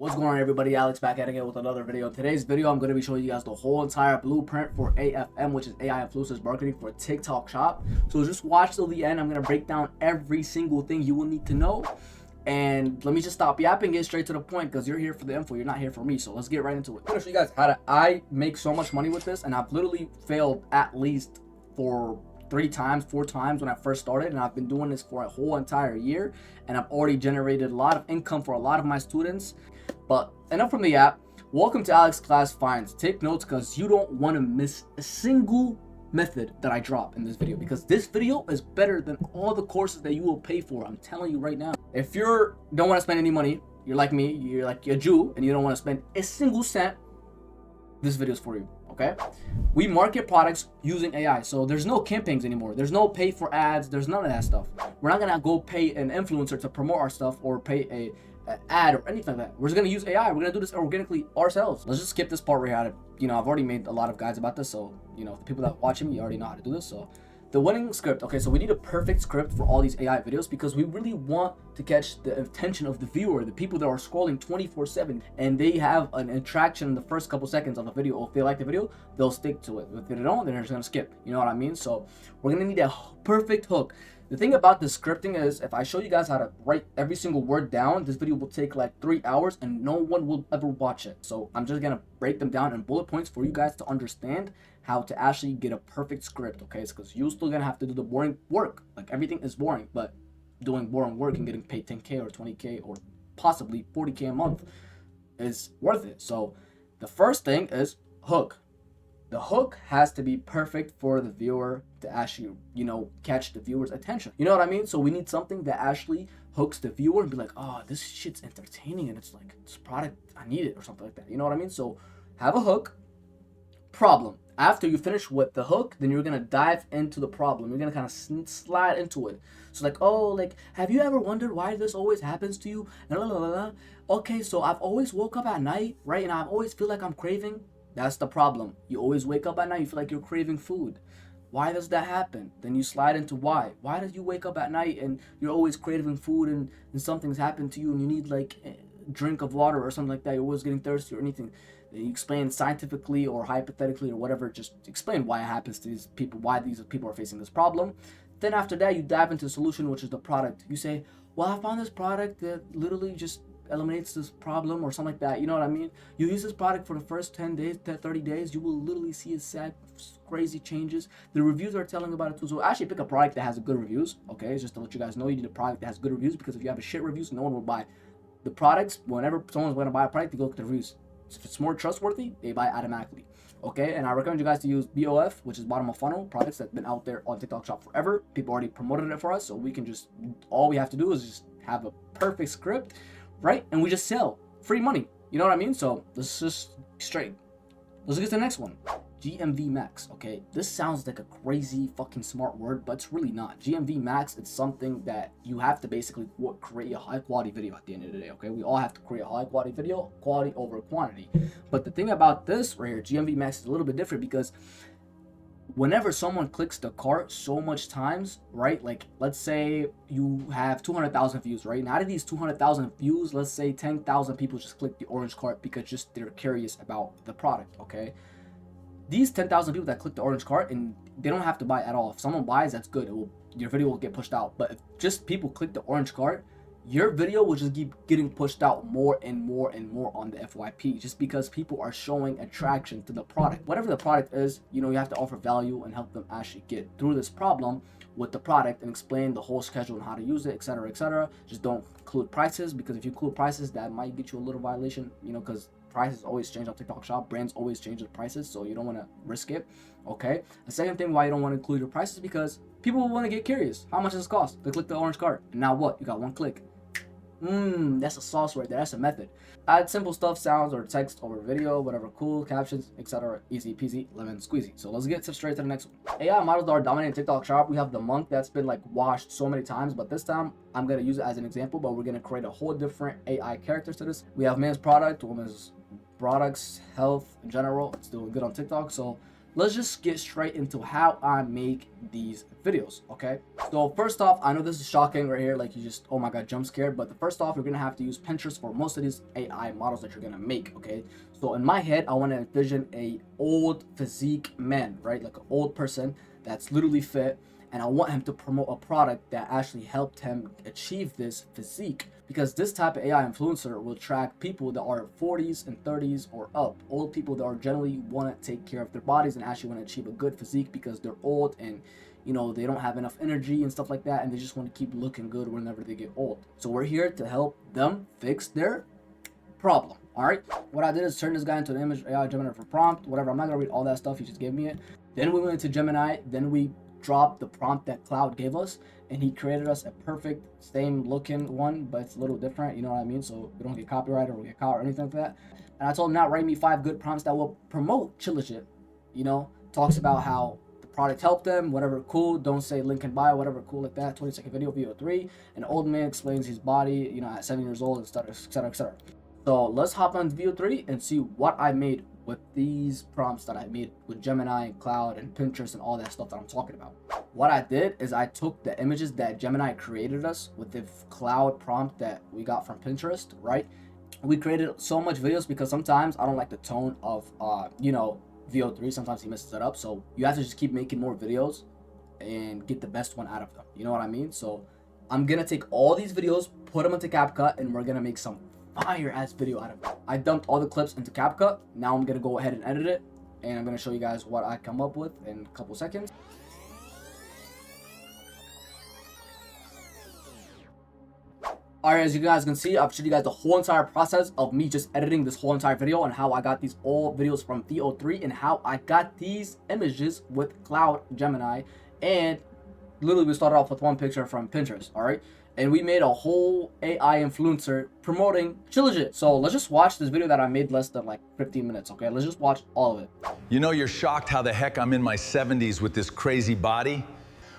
What's going on, everybody? Alex back at it again with another video. Today's video, I'm going to be showing you guys the whole entire blueprint for AFM, which is AI Influencers Marketing for TikTok Shop. So just watch till the end. I'm going to break down every single thing you will need to know. And let me just stop yapping, get straight to the point, because you're here for the info. You're not here for me. So let's get right into it. I'm going to show you guys how I make so much money with this. And I've literally failed at least for 4 times when I first started, and I've been doing this for a whole entire year, and I've already generated a lot of income for a lot of my students. But enough from the app. Welcome to Alex Class Finds. Take notes because you don't want to miss a single method that I drop in this video, because this video is better than all the courses that you will pay for. I'm telling you right now. If you don't want to spend any money, you're like me, you're like a Jew, and you don't want to spend a single cent, this video is for you. Okay, we market products using AI, so there's no campaigns anymore. There's no pay for ads. There's none of that stuff. We're not gonna go pay an influencer to promote our stuff or pay an ad or anything like that. We're just gonna use AI. We're gonna do this organically ourselves. Let's just skip this part right here. I've already made a lot of guides about this, so the people that watch me already know how to do this. So the winning script. Okay, so we need a perfect script for all these AI videos because we really want to catch the attention of the viewer, the people that are scrolling 24/7, and they have an attraction in the first couple seconds of a video. Or if they like the video, they'll stick to it. If they don't, then they're just gonna skip. You know what I mean? So we're gonna need a perfect hook. The thing about the scripting is, if I show you guys how to write every single word down, this video will take like 3 hours and no one will ever watch it. So I'm just gonna break them down in bullet points for you guys to understand how to actually get a perfect script. Okay, it's because you're still gonna have to do the boring work. Like, everything is boring, but doing boring work and getting paid 10K or 20K or possibly 40K a month is worth it. So the first thing is hook. The hook has to be perfect for the viewer to actually, catch the viewer's attention. You know what I mean? So we need something that actually hooks the viewer and be like, oh, this shit's entertaining and it's like, this product, I need it, or something like that. You know what I mean? So have a hook. Problem. After you finish with the hook, then you're gonna dive into the problem. You're gonna kind of slide into it. So have you ever wondered why this always happens to you? And blah, blah, blah, blah. Okay, so I've always woke up at night, right? And I always feel like I'm craving. That's the problem. You always wake up at night, you feel like you're craving food. Why does that happen? Then you slide into why. Why do you wake up at night and you're always craving food and something's happened to you and you need like a drink of water or something like that? You're always getting thirsty or anything. You explain scientifically or hypothetically or whatever. Just explain why it happens to these people, why these people are facing this problem. Then after that, you dive into the solution, which is the product. You say, well, I found this product that literally just eliminates this problem or something like that. You know what I mean? You use this product for the first 10 days, 30 days, you will literally see a sad, crazy changes. The reviews are telling about it too. So actually pick a product that has good reviews. Okay, it's just to let you guys know you need a product that has good reviews, because if you have a shit reviews, no one will buy the products. Whenever someone's going to buy a product, they go look at the reviews. So if it's more trustworthy, they buy automatically. Okay, and I recommend you guys to use BOF, which is bottom of funnel products that's been out there on TikTok Shop forever. People already promoted it for us, so we can just, all we have to do is just have a perfect script, right? And we just sell free money. You know what I mean? So let's just straight. Let's get to the next one. GMV max. Okay, this sounds like a crazy fucking smart word, but it's really not. GMV max, it's something that you have to basically create a high quality video at the end of the day. Okay, we all have to create a high quality video, quality over quantity. But the thing about this right here, GMV max, is a little bit different, because whenever someone clicks the cart so much times, right? Like, let's say you have 200,000 views, right? And out of these 200,000 views, let's say 10,000 people just click the orange cart because just they're curious about the product, okay? These 10,000 people that click the orange cart, and they don't have to buy at all. If someone buys, that's good. Your video will get pushed out. But if just people click the orange cart, your video will just keep getting pushed out more and more and more on the FYP, just because people are showing attraction to the product. Whatever the product is, you have to offer value and help them actually get through this problem with the product and explain the whole schedule and how to use it, etc., etc. Just don't include prices, because if you include prices, that might get you a little violation, because prices always change on TikTok Shop. Brands always change their prices, so you don't want to risk it. Okay. The second thing why you don't want to include your prices, because people will want to get curious. How much does this cost? They click the orange cart, and now what? You got one click. That's a sauce right there. That's a method. Add simple stuff, sounds or text over video, whatever, cool, captions, etc. Easy peasy, lemon squeezy. So let's get straight to the next one. AI models that are dominating TikTok Shop. We have the monk that's been like washed so many times, but this time I'm gonna use it as an example. But we're gonna create a whole different AI characters to this. We have men's product, women's products, health in general. It's doing good on TikTok. So let's just get straight into how I make these videos, okay? So first off, I know this is shocking right here, like you just, oh my god, jump scared. But the first off, you're gonna have to use Pinterest for most of these AI models that you're gonna make, okay? So in my head, I want to envision a old physique man, right? Like an old person that's literally fit, and I want him to promote a product that actually helped him achieve this physique. Because this type of AI influencer will attract people that are 40s and 30s or up, old people that are generally want to take care of their bodies and actually want to achieve a good physique because they're old and they don't have enough energy and stuff like that, and they just want to keep looking good whenever they get old. So we're here to help them fix their problem. All right, what I did is turn this guy into an image AI generator for prompt, whatever. I'm not gonna read all that stuff, he just gave me it. Then we went into Gemini, then we dropped the prompt that Cloud gave us, and he created us a perfect same looking one, but it's a little different, you know what I mean? So we don't get copyrighted or we get caught or anything like that. And I told him, now write me 5 good prompts that will promote Chillagit. Talks about how the product helped them, whatever, cool. Don't say link in bio, whatever, cool, like that. 20-second video, VO3. An old man explains his body, at 7 years old, etc, etc, etc. So let's hop on VO3 and see what I made with these prompts that I made with Gemini and Cloud and Pinterest and all that stuff that I'm talking about. What I did is I took the images that Gemini created us with the Cloud prompt that we got from Pinterest, right? We created so much videos because sometimes I don't like the tone of, VO3. Sometimes he messes it up. So you have to just keep making more videos and get the best one out of them. You know what I mean? So I'm going to take all these videos, put them into CapCut, and we're going to make some fire ass video out of it. I dumped all the clips into CapCut. Now I'm gonna go ahead and edit it, and I'm gonna show you guys what I come up with in a couple seconds. Alright, as you guys can see, I've showed you guys the whole entire process of me just editing this whole entire video and how I got these all videos from VO3 and how I got these images with Cloud Gemini. And literally we started off with one picture from Pinterest, alright? And we made a whole AI influencer promoting Chillagit. So let's just watch this video that I made less than like 15 minutes, okay? Let's just watch all of it. You're shocked how the heck I'm in my 70s with this crazy body?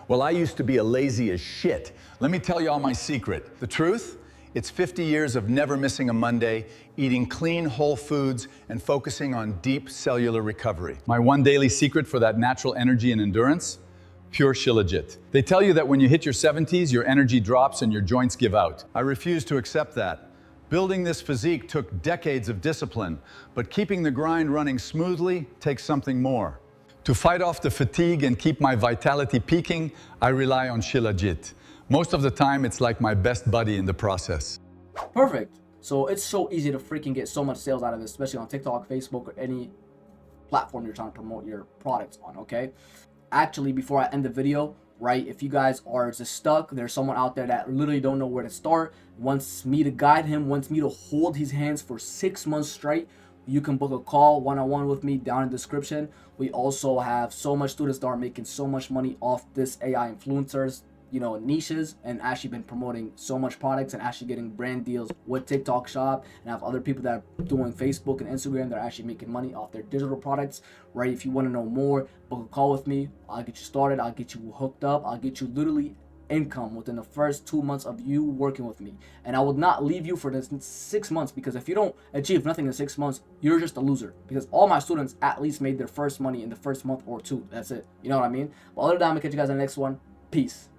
Well, I used to be a lazy as shit. Let me tell you all my secret. The truth? It's 50 years of never missing a Monday, eating clean, whole foods, and focusing on deep cellular recovery. My one daily secret for that natural energy and endurance? Pure Shilajit. They tell you that when you hit your 70s, your energy drops and your joints give out. I refuse to accept that. Building this physique took decades of discipline, but keeping the grind running smoothly takes something more. To fight off the fatigue and keep my vitality peaking, I rely on Shilajit. Most of the time, it's like my best buddy in the process. Perfect. So it's so easy to freaking get so much sales out of this, especially on TikTok, Facebook, or any platform you're trying to promote your products on, okay? Actually, before I end the video, right, if you guys are just stuck, there's someone out there that literally don't know where to start, wants me to guide him, wants me to hold his hands for 6 months straight, you can book a call one-on-one with me down in the description. We also have so much students that are making so much money off this AI influencers, niches, and actually been promoting so much products and actually getting brand deals with TikTok Shop, and I have other people that are doing Facebook and Instagram that are actually making money off their digital products, right? If you want to know more, book a call with me. I'll get you started. I'll get you hooked up. I'll get you literally income within the first 2 months of you working with me, and I will not leave you for this 6 months, because if you don't achieve nothing in 6 months, you're just a loser, because all my students at least made their first money in the first month or two. That's it. You know what I mean? But other than that, I'm gonna catch you guys in the next one. Peace.